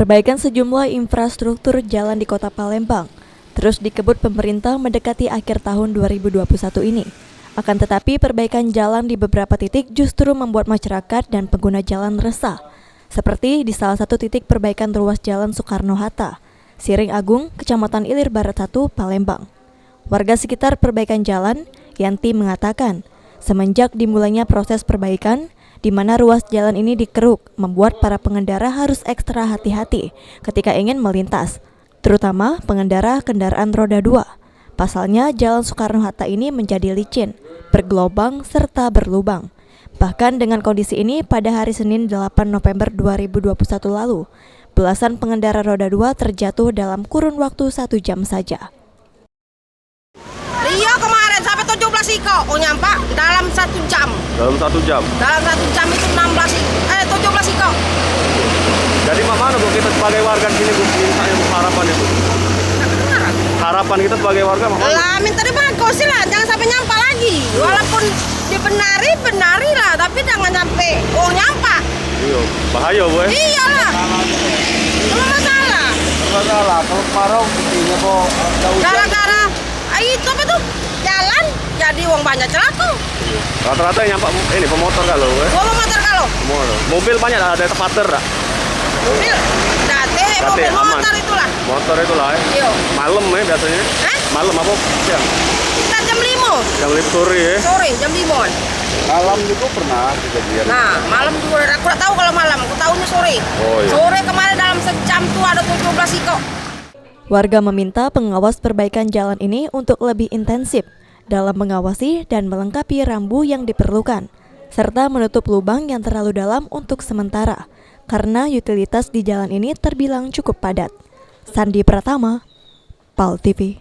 Perbaikan sejumlah infrastruktur jalan di Kota Palembang terus dikebut pemerintah mendekati akhir tahun 2021 ini. Akan tetapi perbaikan jalan di beberapa titik justru membuat masyarakat dan pengguna jalan resah. Seperti di salah satu titik perbaikan ruas jalan Soekarno-Hatta, Siring Agung, Kecamatan Ilir Barat 1, Palembang. Warga sekitar perbaikan jalan, Yanti mengatakan, semenjak dimulainya proses perbaikan, di mana ruas jalan ini dikeruk, membuat para pengendara harus ekstra hati-hati ketika ingin melintas, terutama pengendara kendaraan roda 2. Pasalnya, jalan Soekarno-Hatta ini menjadi licin, bergelobang, serta berlubang. Bahkan dengan kondisi ini, pada hari Senin 8 November 2021 lalu, belasan pengendara roda 2 terjatuh dalam kurun waktu 1 jam saja. Iya, kemarin sampai 17 iko, nyampak dalam 1 jam. Dalam 1 jam? Dalam 1 jam itu 17 iko. Jadi mana Bu kita sebagai warga di sini Bu, mintanya Bu, harapan itu? Harapan kita sebagai warga mana? Lah, minta dibagus lah, jangan sampai nyampak lagi. Walaupun benari lah, tapi jangan sampai nyampak. Iya, bahaya Bu. Iyalah. Cuma masalah. Masalah, kalau kemarau begini kok. Gara-gara itu apa tuh? Jalan jadi uang banyak celaka. Rata-rata yang nyampak ini pemotor kalau Motor kalau. Mobil banyak ada terpater tak? Mobil mobil aman. motor itulah. Iya. Malam ya biasanya. Malam apa siang? Kita jam 5. Jam 5 sore ya. Sore jam 5. Malam juga pernah kejadian. Nah, malam juga aku tak tahu kalau malam, aku tahunya sore. Oh, iya. Sore kemarin dalam sejam tuh ada 17 iko. Warga meminta pengawas perbaikan jalan ini untuk lebih intensif dalam mengawasi dan melengkapi rambu yang diperlukan, serta menutup lubang yang terlalu dalam untuk sementara, karena utilitas di jalan ini terbilang cukup padat. Sandi Pratama, PAL TV.